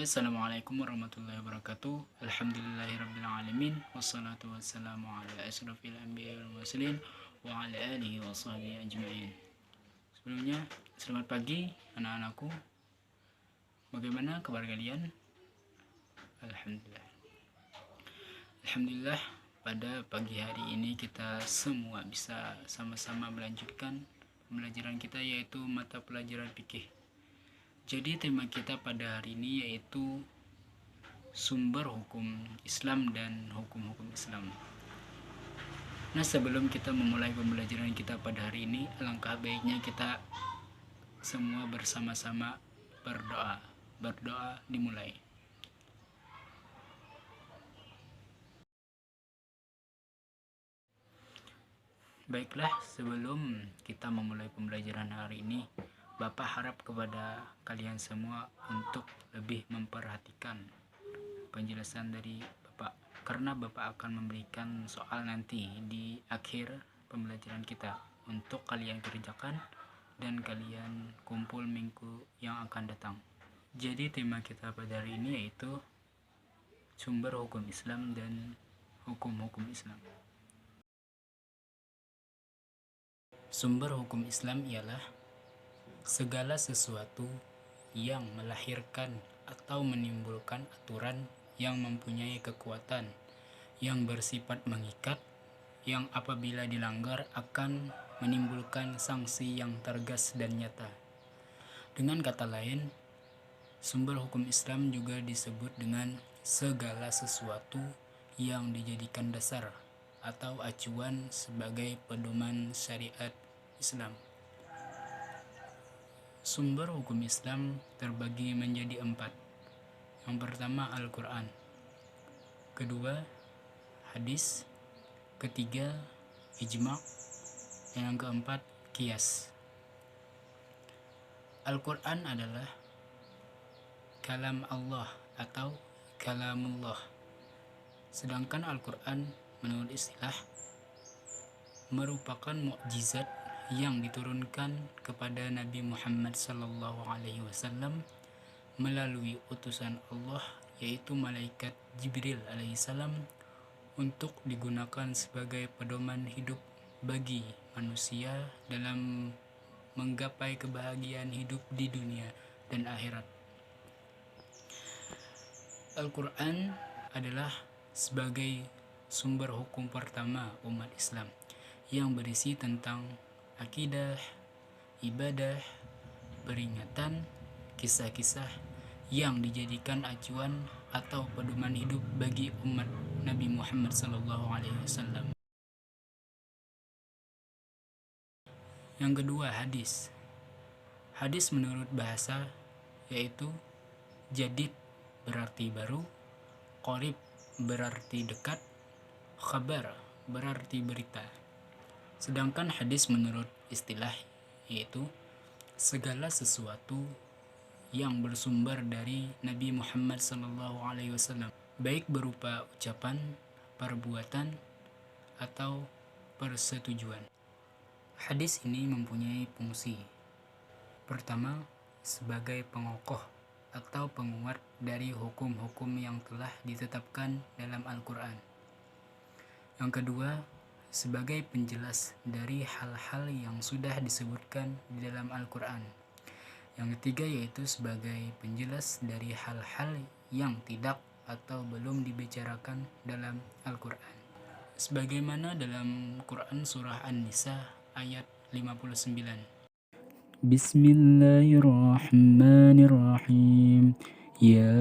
Assalamualaikum warahmatullahi wabarakatuh. Alhamdulillahirrabbilalamin. Wassalatu wassalamu ala asrafil anbiya wal mursalin wa ala alihi wa sahbihi ajma'in. Sebelumnya, selamat pagi anak-anakku. Bagaimana kabar kalian? Alhamdulillah. Alhamdulillah, pada pagi hari ini kita semua bisa sama-sama melanjutkan pembelajaran kita, yaitu mata pelajaran fikih. Jadi tema kita pada hari ini yaitu sumber hukum Islam dan hukum-hukum Islam. Nah, sebelum kita memulai pembelajaran kita pada hari ini, alangkah baiknya kita semua bersama-sama berdoa. Berdoa dimulai. Baiklah, sebelum kita memulai pembelajaran hari ini, Bapak harap kepada kalian semua untuk lebih memperhatikan penjelasan dari Bapak, karena Bapak akan memberikan soal nanti di akhir pembelajaran kita untuk kalian kerjakan dan kalian kumpul minggu yang akan datang. Jadi tema kita pada hari ini yaitu sumber hukum Islam dan hukum-hukum Islam. Sumber hukum Islam ialah segala sesuatu yang melahirkan atau menimbulkan aturan yang mempunyai kekuatan, yang bersifat mengikat, yang apabila dilanggar akan menimbulkan sanksi yang tegas dan nyata. Dengan kata lain, sumber hukum Islam juga disebut dengan segala sesuatu yang dijadikan dasar atau acuan sebagai pedoman syariat Islam. Sumber hukum Islam terbagi menjadi 4. Yang pertama Al-Quran, kedua hadis, ketiga ijma', dan yang keempat qiyas. Al-Quran adalah kalam Allah atau kalamullah. Sedangkan Al-Quran menurut istilah merupakan mukjizat yang diturunkan kepada Nabi Muhammad SAW melalui utusan Allah, yaitu malaikat Jibril alaihissalam, untuk digunakan sebagai pedoman hidup bagi manusia dalam menggapai kebahagiaan hidup di dunia dan akhirat. Al-Quran adalah sebagai sumber hukum pertama umat Islam yang berisi tentang akidah, ibadah, peringatan, kisah-kisah yang dijadikan acuan atau pedoman hidup bagi umat Nabi Muhammad SAW. Yang kedua hadis. Hadis menurut bahasa yaitu jadid berarti baru, qorib berarti dekat, khabar berarti berita. Sedangkan hadis menurut istilah yaitu segala sesuatu yang bersumber dari Nabi Muhammad SAW, baik berupa ucapan, perbuatan, atau persetujuan. Hadis ini mempunyai fungsi. Pertama, sebagai pengokoh atau penguat dari hukum-hukum yang telah ditetapkan dalam Al-Quran. Yang kedua, sebagai penjelas dari hal-hal yang sudah disebutkan di dalam Al-Quran. Yang ketiga yaitu sebagai penjelas dari hal-hal yang tidak atau belum dibicarakan dalam Al-Quran. Sebagaimana dalam Quran surah An-Nisa ayat 59. Bismillahirrahmanirrahim. Ya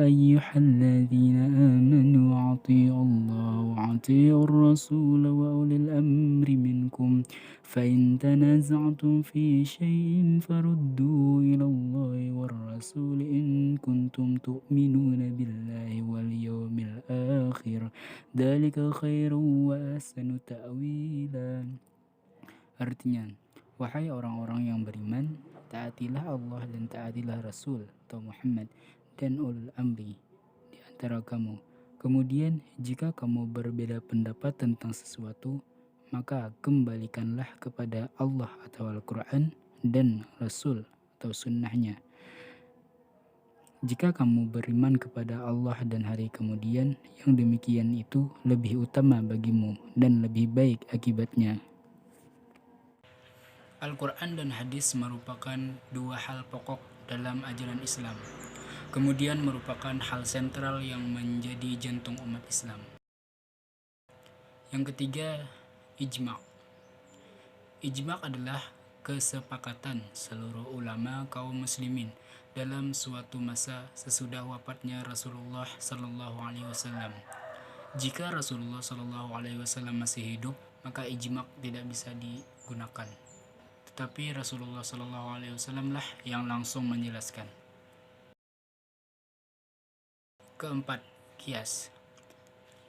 ayyuhalladzina amanu ati'u Allah wa ati'u ar-rasul wa ulil amri minkum fa in tanaza'tum fi syai'in farudduhu ila Allah war rasul in kuntum tu'minuna billahi wal yawmil akhir dzalika khairun wa ahsanu ta'wila. Artinya, wahai orang-orang yang beriman, taatilah Allah dan taatilah Rasul atau Muhammad dan ulul amri di antara kamu. Kemudian, jika kamu berbeda pendapat tentang sesuatu, maka kembalikanlah kepada Allah atau Al-Quran dan Rasul atau sunnahnya. Jika kamu beriman kepada Allah dan hari kemudian, yang demikian itu lebih utama bagimu dan lebih baik akibatnya. Al-Quran dan hadis merupakan dua hal pokok dalam ajaran Islam, kemudian merupakan hal sentral yang menjadi jantung umat Islam. Yang ketiga, ijma'. Ijma' adalah kesepakatan seluruh ulama kaum muslimin dalam suatu masa sesudah wafatnya Rasulullah Sallallahu Alaihi Wasallam. Jika Rasulullah Sallallahu Alaihi Wasallam masih hidup, maka ijma' tidak bisa digunakan. Tetapi Rasulullah Sallallahu Alaihi Wasallam lah yang langsung menjelaskan. Keempat, kias.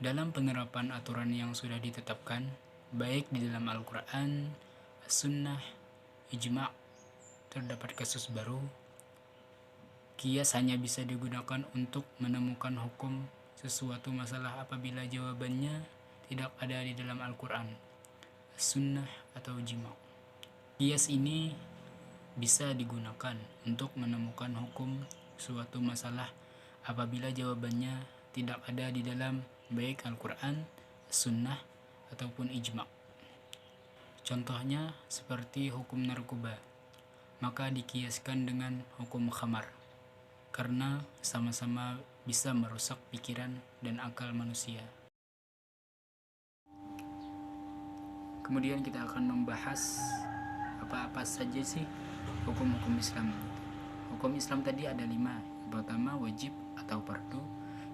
Dalam penerapan aturan yang sudah ditetapkan, baik di dalam Al-Quran, Sunnah, ijma', terdapat kasus baru, kias hanya bisa digunakan untuk menemukan hukum sesuatu masalah apabila jawabannya tidak ada di dalam Al-Quran, Sunnah, atau ijma'. Kias ini bisa digunakan untuk menemukan hukum suatu masalah apabila jawabannya tidak ada di dalam baik Al-Quran, Sunnah, ataupun ijma'. Contohnya seperti hukum narkoba, maka dikiaskan dengan hukum khamar, karena sama-sama bisa merusak pikiran dan akal manusia. Kemudian kita akan membahas apa-apa saja sih hukum-hukum Islam. Hukum Islam tadi ada 5. Yang pertama wajib atau fardu,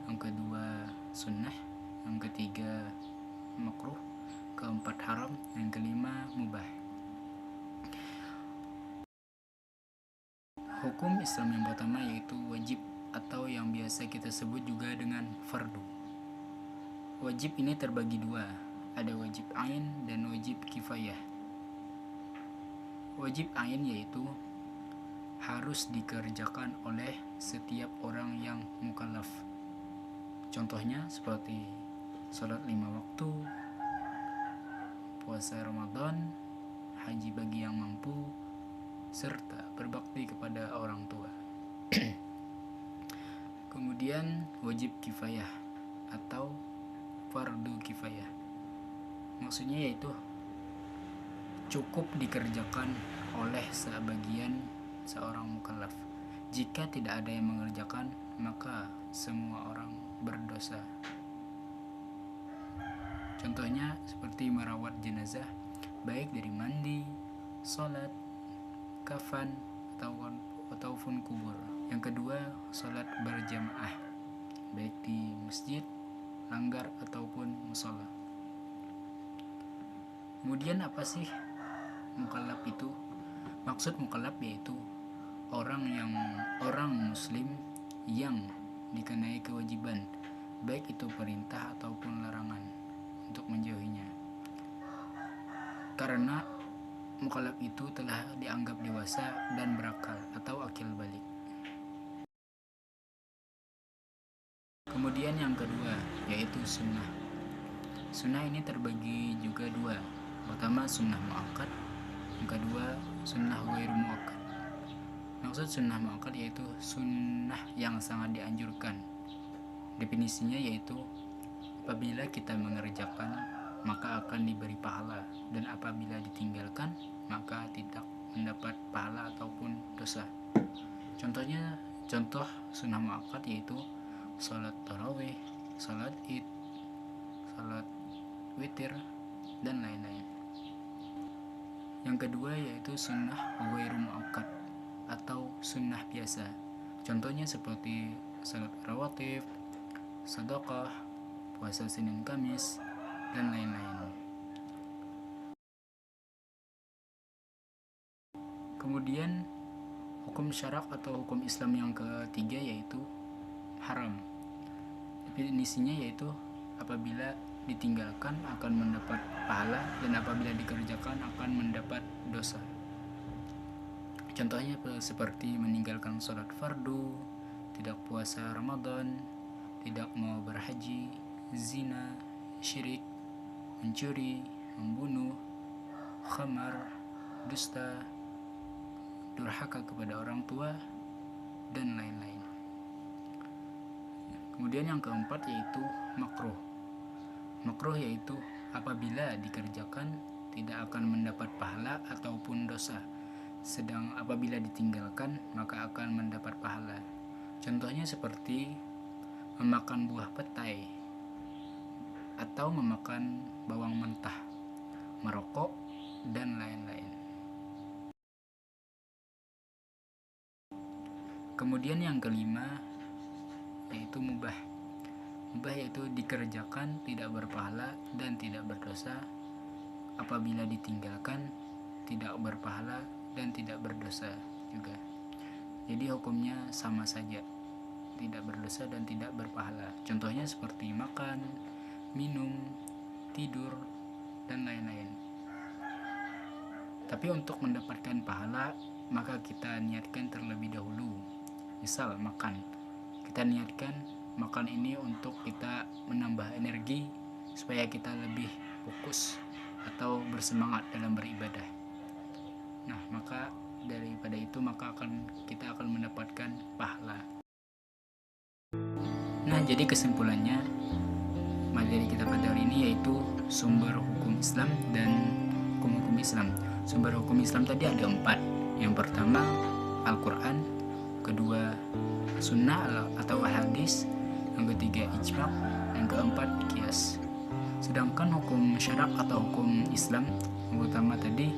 yang kedua sunnah, yang ketiga makruh, keempat haram, yang kelima mubah. Hukum Islam yang pertama yaitu wajib atau yang biasa kita sebut juga dengan fardu. Wajib ini terbagi 2, ada wajib ain dan wajib kifayah. Wajib ain yaitu harus dikerjakan oleh setiap orang yang mukallaf. Contohnya seperti sholat 5 waktu, puasa Ramadan, haji bagi yang mampu, serta berbakti kepada orang tua. Kemudian wajib kifayah atau fardu kifayah. Maksudnya yaitu cukup dikerjakan oleh seorang mukallaf. Jika tidak ada yang mengerjakan, maka semua orang berdosa. Contohnya seperti merawat jenazah, baik dari mandi, sholat, kafan, ataupun kubur. Yang kedua, sholat berjamaah, baik di masjid, langgar, ataupun musola. Kemudian apa sih mukallaf itu? Maksud mukallaf yaitu orang muslim yang dikenai kewajiban, baik itu perintah ataupun larangan, untuk menjauhinya. Karena mukallaf itu telah dianggap dewasa dan berakal atau akil balik. Kemudian yang kedua yaitu sunnah. Sunnah ini terbagi juga 2. Pertama sunnah muakkad, yang kedua sunnah ghairu muakkad. Maksud sunnah muakkad yaitu sunnah yang sangat dianjurkan. Definisinya yaitu apabila kita mengerjakan maka akan diberi pahala, dan apabila ditinggalkan maka tidak mendapat pahala ataupun dosa. Contoh sunnah muakkad yaitu sholat tarawih, sholat id, sholat witir, dan lain-lain. Yang kedua yaitu sunnah ghairu muakkad atau sunnah biasa. Contohnya seperti sholat rawatib, sedekah, puasa Senin Kamis, dan lain-lain. Kemudian hukum syarak atau hukum Islam yang ketiga yaitu haram. Definisinya yaitu apabila ditinggalkan akan mendapat pahala, dan apabila dikerjakan akan mendapat dosa. Contohnya seperti meninggalkan sholat fardu, tidak puasa Ramadan, tidak mau berhaji, zina, syirik, mencuri, membunuh, khamar, dusta, durhaka kepada orang tua, dan lain-lain. Kemudian yang keempat yaitu makruh. Makruh yaitu apabila dikerjakan tidak akan mendapat pahala ataupun dosa, sedang apabila ditinggalkan maka akan mendapat pahala. Contohnya seperti memakan buah petai atau memakan bawang mentah, merokok, dan lain-lain. Kemudian yang kelima yaitu mubah. Mubah yaitu dikerjakan tidak berpahala dan tidak berdosa, apabila ditinggalkan tidak berpahala dan tidak berdosa juga. Jadi hukumnya sama saja, tidak berdosa dan tidak berpahala. Contohnya seperti makan, minum, tidur, dan lain-lain. Tapi untuk mendapatkan pahala maka kita niatkan terlebih dahulu. Misal makan, kita niatkan makan ini untuk kita menambah energi supaya kita lebih fokus atau bersemangat dalam beribadah. Nah, maka daripada itu maka kita akan mendapatkan pahala. Nah, jadi kesimpulannya materi kita pada hari ini yaitu sumber hukum Islam dan hukum-hukum Islam. Sumber hukum Islam tadi ada 4. Yang pertama Al-Quran, kedua sunnah atau hadis, yang ketiga ijma', yang keempat qiyas. Sedangkan hukum syarak atau hukum Islam yang pertama tadi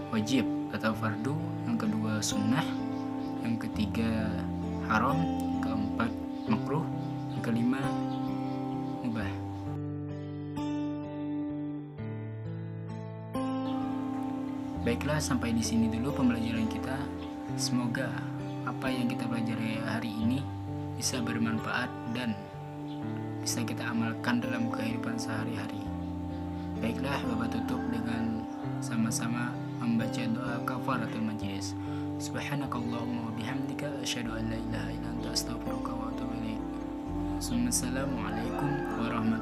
wajib atau fardu, yang kedua sunnah, yang ketiga haram, keempat makruh, yang kelima mubah. Baiklah, sampai di sini dulu pembelajaran kita. Semoga apa yang kita pelajari hari ini bisa bermanfaat dan bisa kita amalkan dalam kehidupan sehari-hari. Baiklah, Bapak tutup dengan sama-sama membaca doa kafaratul majlis. Subhanakallahumma wa bihamdika asyhadu an la ilaha illa anta astaghfiruka wa atubu ilaik. Assalamualaikum warahmatullahi